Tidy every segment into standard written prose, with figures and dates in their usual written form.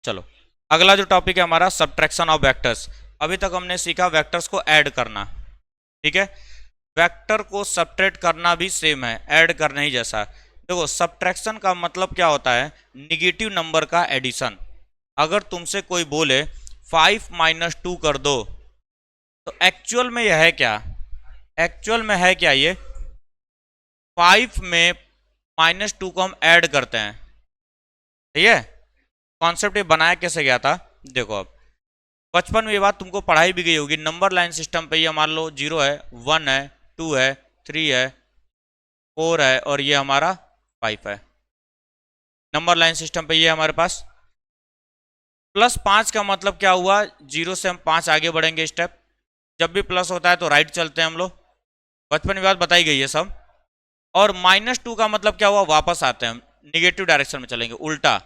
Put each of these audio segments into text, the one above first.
चलो, अगला जो टॉपिक है हमारा सब्ट्रैक्शन ऑफ वेक्टर्स। अभी तक हमने सीखा वेक्टर्स को ऐड करना, ठीक है। वेक्टर को सब्ट्रैक्ट करना भी सेम है, ऐड करने ही जैसा। देखो, सब्ट्रैक्शन का मतलब क्या होता है, निगेटिव नंबर का एडिशन। अगर तुमसे कोई बोले 5 - 2 कर दो, तो एक्चुअल में यह है क्या, एक्चुअल में है क्या, ये 5 में -2 को हम ऐड करते हैं, ठीक है। कॉन्सेप्ट ये बनाया कैसे गया था, देखो। अब बचपन में ये बात तुमको पढ़ाई भी गई होगी, नंबर लाइन सिस्टम पे ये मान लो 0 है, 1 है, 2 है, 3 है, 4 है और ये हमारा 5 है। नंबर लाइन सिस्टम पे ये हमारे पास +5 का मतलब क्या हुआ, 0 से हम 5 आगे बढ़ेंगे स्टेप। जब भी प्लस होता है तो राइट चलते हैं हम लोग, बचपन में बात बताई गई है सब। और -2 का मतलब क्या हुआ, वापस आते हैं हम, निगेटिव डायरेक्शन में चलेंगे, उल्टा।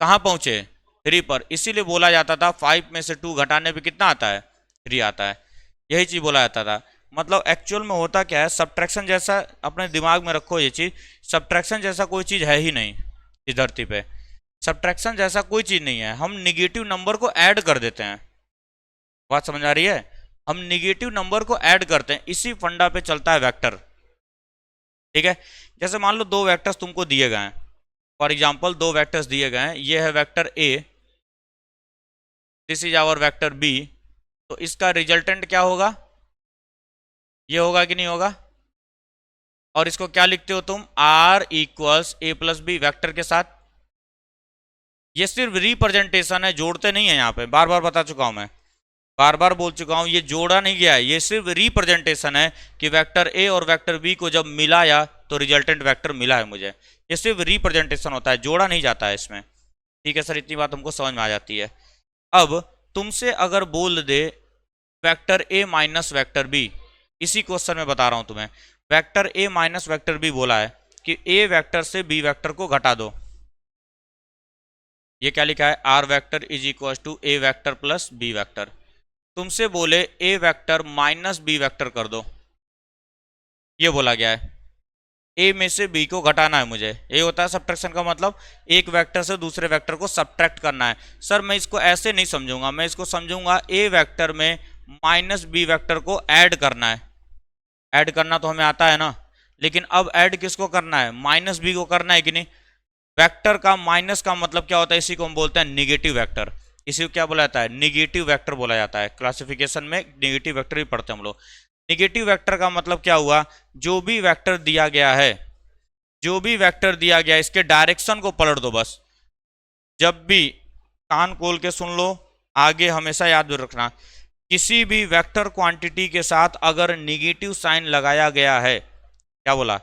कहाँ पहुंचे, 3 पर। इसीलिए बोला जाता था 5 में से 2 घटाने पे कितना आता है, 3 आता है। यही चीज बोला जाता था। मतलब एक्चुअल में होता क्या है, सब्ट्रैक्शन जैसा अपने दिमाग में रखो ये चीज, सब्ट्रैक्शन जैसा कोई चीज है ही नहीं इस धरती पे। सब्ट्रैक्शन जैसा कोई चीज नहीं है, हम निगेटिव नंबर को ऐड कर देते हैं। बात समझ आ रही है, हम निगेटिव नंबर को ऐड करते हैं, इसी फंडा पे चलता है वेक्टर, ठीक है। जैसे मान लो दो वेक्टर्स तुमको दिए गए हैं, फॉर एग्जाम्पल दो वेक्टर्स दिए गए हैं, ये है vector A, this is our vector B. तो इसका रिजल्टेंट क्या होगा, ये होगा कि नहीं होगा। और इसको क्या लिखते हो तुम, R equals A plus B vector के साथ। ये सिर्फ रिप्रेजेंटेशन है, जोड़ते नहीं है यहाँ पे, बार बार बता चुका हूं मैं, बार बार बोल चुका हूं, ये जोड़ा नहीं गया है, ये सिर्फ रिप्रेजेंटेशन है कि वेक्टर ए और वेक्टर बी को जब मिलाया तो रिजल्टेंट वेक्टर मिला है मुझे। ये सिर्फ रिप्रेजेंटेशन होता है, जोड़ा नहीं जाता है इसमें, ठीक है सर। इतनी बात हमको समझ में आ जाती है। अब तुमसे अगर बोल दे vector A minus vector B, इसी क्वेश्चन में बता रहा हूं तुम्हें, vector A minus vector B बोला है कि ए वेक्टर से बी वेक्टर को घटा दो। ये क्या लिखा है, R vector is equal to A vector plus B vector. तुमसे बोले A vector minus B vector कर दो, ये बोला गया है। ए में से बी को घटाना है मुझे, ये होता है सब्ट्रैक्शन का मतलब, एक वेक्टर से दूसरे वेक्टर को सब्ट्रैक्ट करना है। सर मैं इसको ऐसे नहीं समझूंगा, मैं इसको समझूंगा ए वेक्टर में माइनस बी वेक्टर को ऐड करना है। ऐड करना तो हमें आता है ना, लेकिन अब ऐड किसको करना है, माइनस बी को करना है कि नहीं। वेक्टर का माइनस का मतलब क्या होता है, इसी को हम बोलते हैं निगेटिव वेक्टर। इसी को क्या बोला जाता है, निगेटिव वेक्टर बोला जाता है। क्लासिफिकेशन में निगेटिव वेक्टर भी पढ़ते हैं हम लोग। निगेटिव वेक्टर का मतलब क्या हुआ, जो भी वेक्टर दिया गया है, जो भी वेक्टर दिया गया इसके डायरेक्शन को पलट दो बस। जब भी, कान खोल के सुन लो, आगे हमेशा याद रखना, किसी भी वेक्टर क्वांटिटी के साथ अगर निगेटिव साइन लगाया गया है, क्या बोला,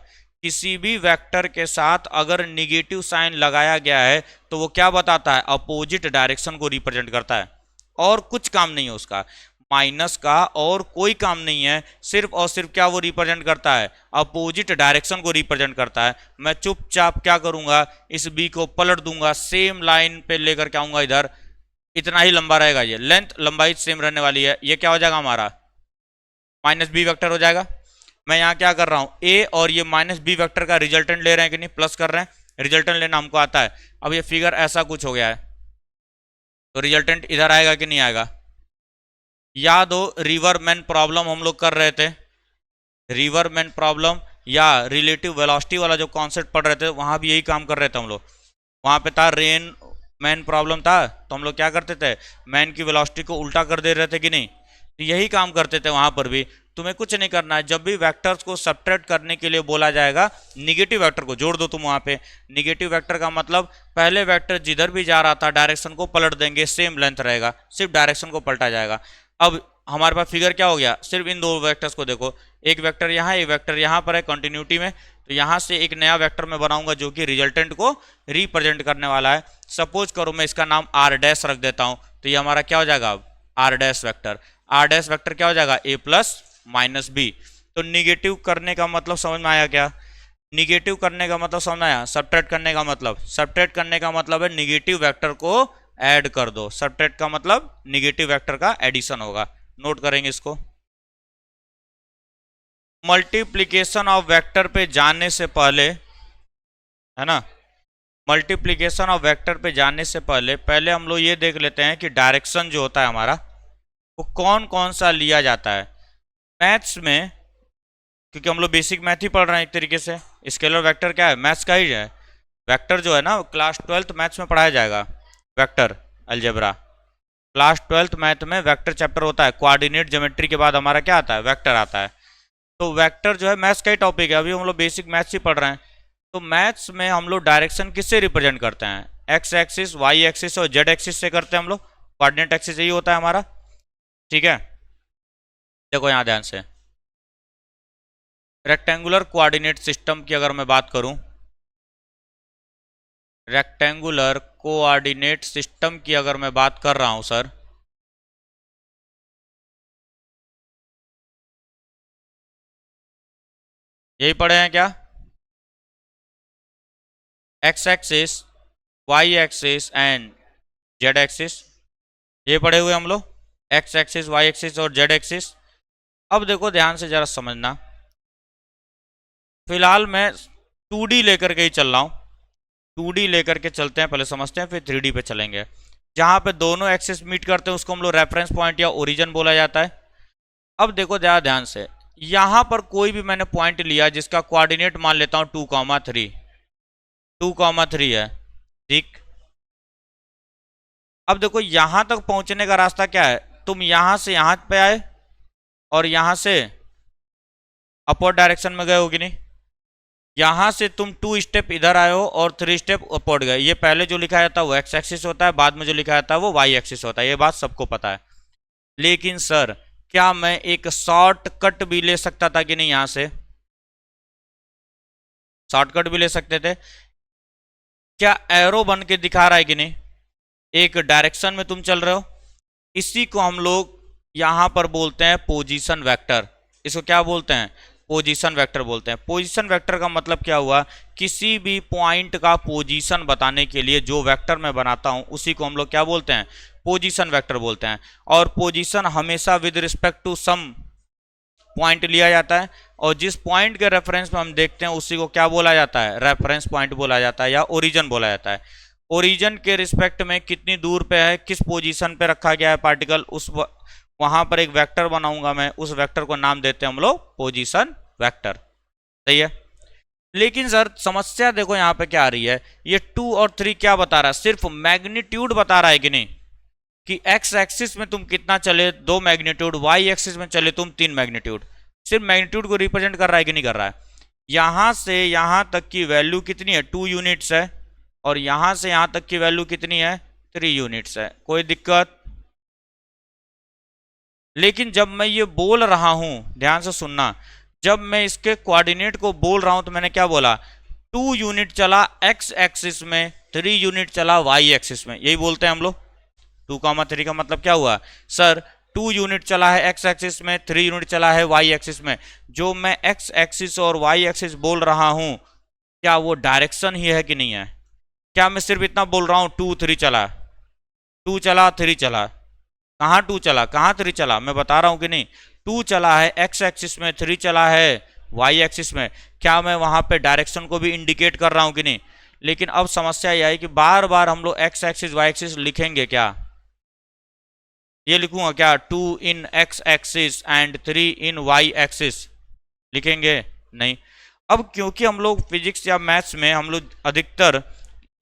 किसी भी वेक्टर के साथ अगर निगेटिव साइन लगाया गया है तो वो क्या बताता है, अपोजिट डायरेक्शन को रिप्रेजेंट करता है। और कुछ काम नहीं है उसका, माइनस का और कोई काम नहीं है, सिर्फ और सिर्फ क्या वो रिप्रेजेंट करता है, अपोजिट डायरेक्शन को रिप्रेजेंट करता है। मैं चुपचाप क्या करूंगा, इस बी को पलट दूंगा, सेम लाइन पे लेकर के आऊंगा इधर, इतना ही लंबा रहेगा, ये लेंथ लंबाई सेम रहने वाली है। ये क्या हो जाएगा हमारा, माइनस बी वेक्टर हो जाएगा। मैं यहाँ क्या कर रहा हूँ, ए और ये माइनस बी वेक्टर का रिजल्टेंट ले रहे हैं कि नहीं, प्लस कर रहे हैं, रिजल्टेंट लेना हमको आता है। अब ये फिगर ऐसा कुछ हो गया है, तो रिजल्टेंट इधर आएगा कि नहीं आएगा। याद हो रिवरमैन प्रॉब्लम हम लोग कर रहे थे, रिवरमैन प्रॉब्लम या रिलेटिव वेलोसिटी वाला जो कॉन्सेप्ट पढ़ रहे थे, वहां भी यही काम कर रहे थे हम लोग। वहां पे था रेन मैन प्रॉब्लम था, तो हम लोग क्या करते थे, मैन की वेलोसिटी को उल्टा कर दे रहे थे कि नहीं। तो यही काम करते थे वहां पर भी। तुम्हें कुछ नहीं करना है, जब भी वेक्टर्स को सब्ट्रैक्ट करने के लिए बोला जाएगा, निगेटिव वेक्टर को जोड़ दो तुम वहां पे। निगेटिव वेक्टर का मतलब पहले वेक्टर जिधर भी जा रहा था डायरेक्शन को पलट देंगे, सेम लेंथ रहेगा, सिर्फ डायरेक्शन को पलटा जाएगा। अब हमारे पास फिगर क्या हो गया, सिर्फ इन दो वेक्टर्स को देखो, एक वेक्टर यहाँ, एक वेक्टर यहाँ पर है कंटिन्यूटी में, तो यहाँ से एक नया वेक्टर मैं बनाऊंगा जो कि रिजल्टेंट को रिप्रेजेंट करने वाला है। सपोज करो मैं इसका नाम आर डैश रख देता हूँ, तो ये हमारा क्या हो जाएगा, अब R dash vector. R dash vector क्या हो जाएगा, ए प्लस माइनस बी। तो निगेटिव करने का मतलब समझ में आया क्या, निगेटिव करने का मतलब समझ आया, सब्ट्रैक्ट करने का मतलब, सब्ट्रैक्ट करने का मतलब है निगेटिव वेक्टर को ऐड कर दो। सब्ट्रैक्ट का मतलब निगेटिव वेक्टर का एडिशन होगा, नोट करेंगे इसको। मल्टीप्लीकेशन ऑफ वेक्टर पे जाने से पहले, है ना, मल्टीप्लिकेशन ऑफ वेक्टर पे जाने से पहले हम लोग ये देख लेते हैं कि डायरेक्शन जो होता है हमारा वो कौन कौन सा लिया जाता है मैथ्स में, क्योंकि हम लोग बेसिक मैथ ही पढ़ रहे हैं एक तरीके से। स्केलर वेक्टर क्या है, मैथ्स का ही है। वेक्टर जो है ना क्लास 12th मैथ्स में पढ़ाया जाएगा, vector algebra. Class 12th math में वेक्टर चैप्टर होता है, कोऑर्डिनेट ज्योमेट्री के बाद हमारा क्या आता है, वेक्टर आता है। तो वेक्टर जो है मैथ्स का ही टॉपिक है, अभी हम लोग बेसिक मैथ्स ही पढ़ रहे हैं। तो मैथ्स में हम लोग डायरेक्शन किससे रिप्रेजेंट करते हैं, एक्स एक्सिस, वाई एक्सिस और जेड एक्सिस से करते हैं हम लोग। कोऑर्डिनेट एक्सिस यही होता है हमारा, ठीक है। देखो यहाँ ध्यान से, रेक्टेंगुलर कोऑर्डिनेट सिस्टम की अगर मैं बात करूं, रेक्टेंगुलर कोऑर्डिनेट सिस्टम की अगर मैं बात कर रहा हूं सर, यही पढ़े हैं क्या, X axis, Y axis and Z axis, ये पढ़े हुए हम लोग, एक्स एक्सिस, वाई एक्सिस और जेड एक्सिस। अब देखो ध्यान से जरा समझना, फिलहाल मैं 2D लेकर के ही चल रहा हूँ, 2D लेकर के चलते हैं, पहले समझते हैं फिर 3D पे चलेंगे। जहां पे दोनों एक्सिस मीट करते हैं उसको हम लोग रेफरेंस पॉइंट या ओरिजिन बोला जाता है। अब देखो जरा ध्यान से, यहां पर कोई भी मैंने पॉइंट लिया जिसका कोऑर्डिनेट मान लेता हूं 2,3, 2,3 है, ठीक। अब देखो यहां तक पहुंचने का रास्ता क्या है, तुम यहां से यहां पे आए और यहां से अपवर्ड डायरेक्शन में गए होगी नहीं, यहां से तुम 2 स्टेप इधर आए हो और 3 स्टेप अपवर्ड गए। ये पहले जो लिखा जाता है वो एक्स एक्सिस होता है, बाद में जो लिखा जाता है वो वाई एक्सिस होता है, ये बात सबको पता है। लेकिन सर क्या मैं एक शॉर्टकट भी ले सकता था कि नहीं, यहां से शॉर्टकट भी ले सकते थे। क्या एरो बन के दिखा रहा है कि नहीं, एक डायरेक्शन में तुम चल रहे हो, इसी को हम लोग यहां पर बोलते हैं पोजीशन वेक्टर। इसको क्या बोलते हैं, पोजीशन वेक्टर बोलते हैं। पोजीशन वेक्टर का मतलब क्या हुआ, किसी भी पॉइंट का पोजीशन बताने के लिए जो वेक्टर मैं बनाता हूं उसी को हम लोग क्या बोलते हैं, पोजीशन वेक्टर बोलते हैं। और पोजीशन हमेशा with respect to some point लिया जाता है, और जिस पॉइंट के रेफरेंस में हम देखते हैं उसी को क्या बोला जाता है, रेफरेंस पॉइंट बोला जाता है या ओरिजिन बोला जाता है। ओरिजिन के रिस्पेक्ट में कितनी दूर पे है, किस पोजीशन पे रखा गया है पार्टिकल, वहां पर एक वेक्टर बनाऊंगा मैं, उस वेक्टर को नाम देते हैं हम लोग पोजीशन वेक्टर, सही है। लेकिन सर समस्या देखो यहां पे क्या आ रही है, ये 2 और 3 क्या बता रहा है, सिर्फ मैग्नीट्यूड बता रहा है कि नहीं, कि एक्स एक्सिस में तुम कितना चले 2 मैग्नीट्यूड, वाई एक्सिस में चले तुम 3 मैग्नीट्यूड, सिर्फ मैग्नीट्यूड को रिप्रेजेंट कर रहा है कि नहीं कर रहा है। यहां से यहां तक की वैल्यू कितनी है, 2 यूनिट्स है, और यहां से यहां तक की वैल्यू कितनी है, 3 यूनिट्स है, कोई दिक्कत। लेकिन जब मैं ये बोल रहा हूं, ध्यान से सुनना, जब मैं इसके कोऑर्डिनेट को बोल रहा हूं तो मैंने क्या बोला, 2 यूनिट चला एक्स एक्सिस में, 3 यूनिट चला वाई एक्सिस में, यही बोलते हैं हम लोग। 2,3 का मतलब क्या हुआ सर, 2 यूनिट चला है एक्स एक्सिस में, 3 यूनिट चला है वाई एक्सिस में। जो मैं एक्स एक्सिस और वाई एक्सिस बोल रहा हूं क्या वो डायरेक्शन ही है कि नहीं है, क्या मैं सिर्फ इतना बोल रहा हूं 2 3 चला, 2 चला 3 चला, कहाँ 2 चला कहाँ 3 चला, मैं बता रहा हूं कि नहीं, 2 चला है एक्स एक्सिस में, 3 चला है वाई एक्सिस में, क्या मैं वहां पे डायरेक्शन को भी इंडिकेट कर रहा हूं कि नहीं। लेकिन अब समस्या यह है कि बार बार हम लोग एक्स एक्सिस वाई एक्सिस लिखेंगे क्या, ये लिखूंगा क्या, 2 in X axis and 3 in Y axis, लिखेंगे नहीं। अब क्योंकि हम लोग फिजिक्स या मैथ्स में हम लोग अधिकतर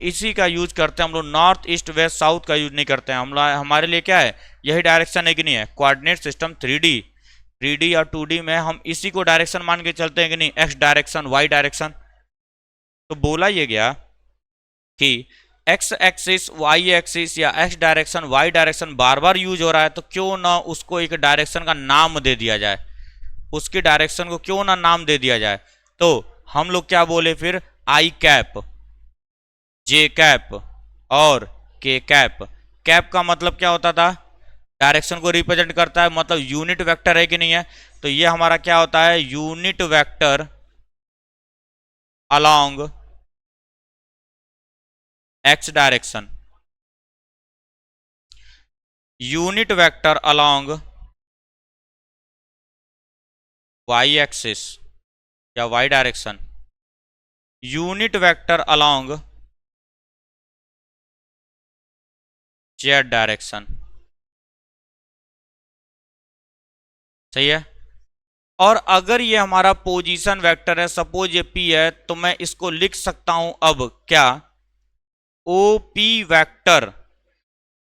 इसी का यूज करते हैं, हम लोग नॉर्थ ईस्ट वेस्ट साउथ का यूज नहीं करते हैं, हम हमारे लिए क्या है, यही डायरेक्शन है कि नहीं है, कोऑर्डिनेट सिस्टम 3D या 2D में हम इसी को डायरेक्शन मान के चलते हैं कि नहीं, एक्स डायरेक्शन वाई डायरेक्शन। तो बोला ये गया कि एक्स एक्सिस वाई एक्सिस या एक्स डायरेक्शन वाई डायरेक्शन बार बार यूज हो रहा है, तो क्यों ना उसको एक डायरेक्शन का नाम दे दिया जाए, उसकी डायरेक्शन को क्यों ना नाम दे दिया जाए। तो हम लोग क्या बोले फिर, आई कैप, जे कैप और के कैप। कैप का मतलब क्या होता था, डायरेक्शन को रिप्रेजेंट करता है, मतलब यूनिट वेक्टर है कि नहीं है। तो ये हमारा क्या होता है, unit vector along X direction, unit vector along Y axis या Y direction, unit vector along Z direction. सही है। और अगर ये हमारा पोजीशन वेक्टर है, सपोज ये पी है, तो मैं इसको लिख सकता हूं अब क्या, ओ पी वेक्टर।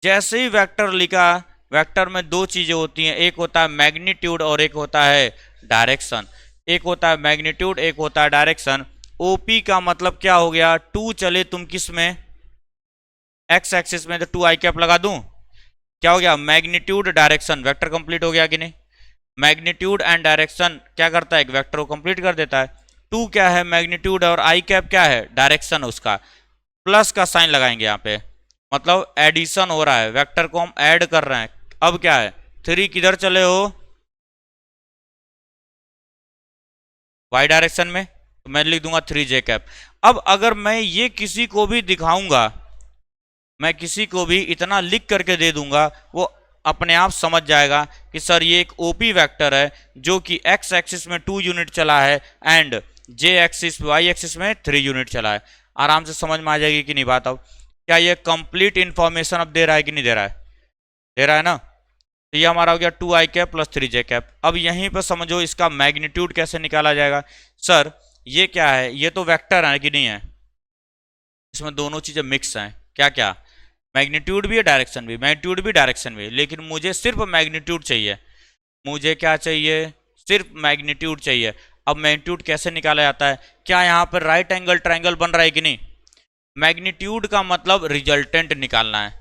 जैसे ही वेक्टर लिखा, वेक्टर में दो चीजें होती हैं, एक होता है मैग्नीट्यूड और एक होता है डायरेक्शन। एक होता है मैग्नीट्यूड, एक होता है डायरेक्शन। ओपी का मतलब क्या हो गया, टू चले तुम किस में, एक्स एक्सिस में, तो टू आई कैप लगा दूं, क्या हो गया, मैग्नीट्यूड डायरेक्शन, वेक्टर कंप्लीट हो गया कि नहीं। मैग्नीट्यूड एंड डायरेक्शन क्या करता है, एक वेक्टर को कंप्लीट कर देता है। टू क्या है, मैग्नीट्यूड, और आई कैप क्या है, डायरेक्शन उसका। प्लस का साइन लगाएंगे यहाँ पे, मतलब एडिशन हो रहा है, वेक्टर को हम ऐड कर रहे हैं। अब क्या है, थ्री किधर चले हो, वाई डायरेक्शन में, तो मैं लिख दूंगा थ्री जे कैप। अब अगर मैं ये किसी को भी दिखाऊंगा, मैं किसी को भी इतना लिख करके दे दूंगा, वो अपने आप समझ जाएगा कि सर ये एक ओपी वेक्टर है जो कि एक्स एक्सिस में 2 यूनिट चला है and J axis Y axis में 3 यूनिट चला है। आराम से समझ में आ जाएगी कि नहीं बात। अब क्या ये कंप्लीट इंफॉर्मेशन अब दे रहा है कि नहीं दे रहा है, दे रहा है ना। तो ये हमारा हो गया 2 आई कैप प्लस 3 जे कैप। अब यहीं पर समझो इसका मैग्नीट्यूड कैसे निकाला जाएगा। सर ये क्या है, ये तो वेक्टर है कि नहीं है, इसमें दोनों चीजें मिक्स हैं। क्या क्या, मैग्नीट्यूड भी है, डायरेक्शन भी, मैग्नीट्यूड भी डायरेक्शन भी, लेकिन मुझे सिर्फ मैग्नीट्यूड चाहिए। मुझे क्या चाहिए, सिर्फ मैग्नीट्यूड चाहिए। अब मैग्नीट्यूड कैसे निकाला जाता है, क्या यहाँ पर राइट एंगल ट्रायंगल बन रहा है कि नहीं। मैग्नीट्यूड का मतलब रिजल्टेंट निकालना है,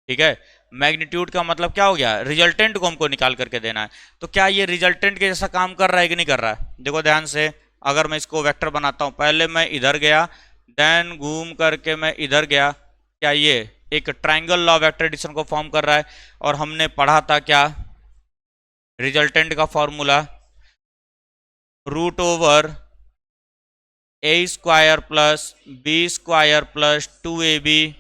ठीक है। मैग्नीट्यूड का मतलब क्या हो गया, रिजल्टेंट को हमको निकाल करके देना है। तो क्या ये रिजल्टेंट के जैसा काम कर रहा है कि नहीं कर रहा है, देखो ध्यान से। अगर मैं इसको वेक्टर बनाता हूं, पहले मैं इधर गया, देन घूम करके मैं इधर गया, क्या ये एक ट्राइंगल लॉ वेक्टर एडिशन को फॉर्म कर रहा है। और हमने पढ़ा था क्या, रिजल्टेंट का formula root over A square plus B square plus 2ab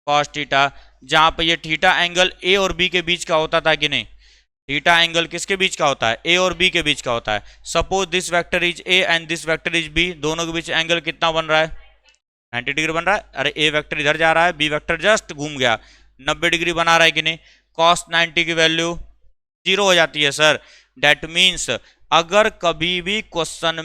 cos theta, जहां पे ये थीटा एंगल ए और बी के बीच का होता था कि नहीं। थीटा एंगल किसके बीच का होता है, ए और बी के बीच का होता है। Suppose this vector is A and this vector is B, दोनों के बीच एंगल कितना बन रहा है, 90 डिग्री बन रहा है। अरे ए वेक्टर इधर जा रहा है, बी वेक्टर जस्ट घूम गया, 90 डिग्री बना रहा है कि नहीं। कॉस 90 की वैल्यू 0 हो जाती है सर। डेट मीन्स अगर कभी भी क्वेश्चन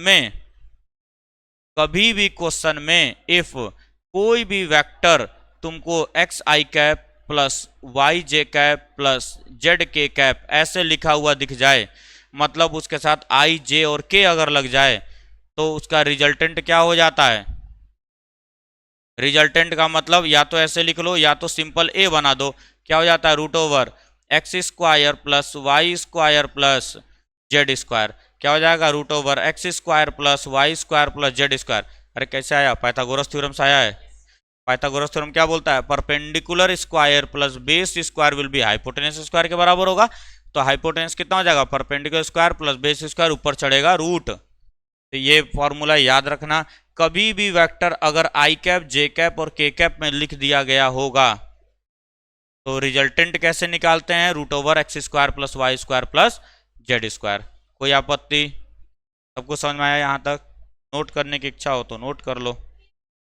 में इफ कोई भी वेक्टर तुमको एक्स आई कैप प्लस वाई जे कैप प्लस जेड के कैप ऐसे लिखा हुआ दिख जाए, मतलब उसके साथ आई जे और के अगर लग जाए, तो उसका रिजल्टेंट क्या हो जाता है। रिजल्टेंट का मतलब या तो ऐसे लिख लो या तो सिंपल ए बना दो, क्या हो जाता है, root over X square plus Y square plus Z square, क्या हो जाएगा, root over X square plus Y square plus Z square. अरे कैसे आया, पाइथागोरस थ्योरम से आया है। पाइथागोरस थ्योरम क्या बोलता है, perpendicular square plus base square will be hypotenuse square के बराबर होगा। तो हाइपोटेनस कितना हो जाएगा, perpendicular square plus base square, ऊपर चढ़ेगा रूट। तो ये फॉर्मूला याद रखना, कभी भी वेक्टर अगर आई कैप जे कैप और के कैप में लिख दिया गया होगा, तो रिजल्टेंट कैसे निकालते हैं, root over X square plus Y square plus Z square. कोई आपत्ति, सबको समझ में आया यहाँ तक। नोट करने की इच्छा हो तो नोट कर लो।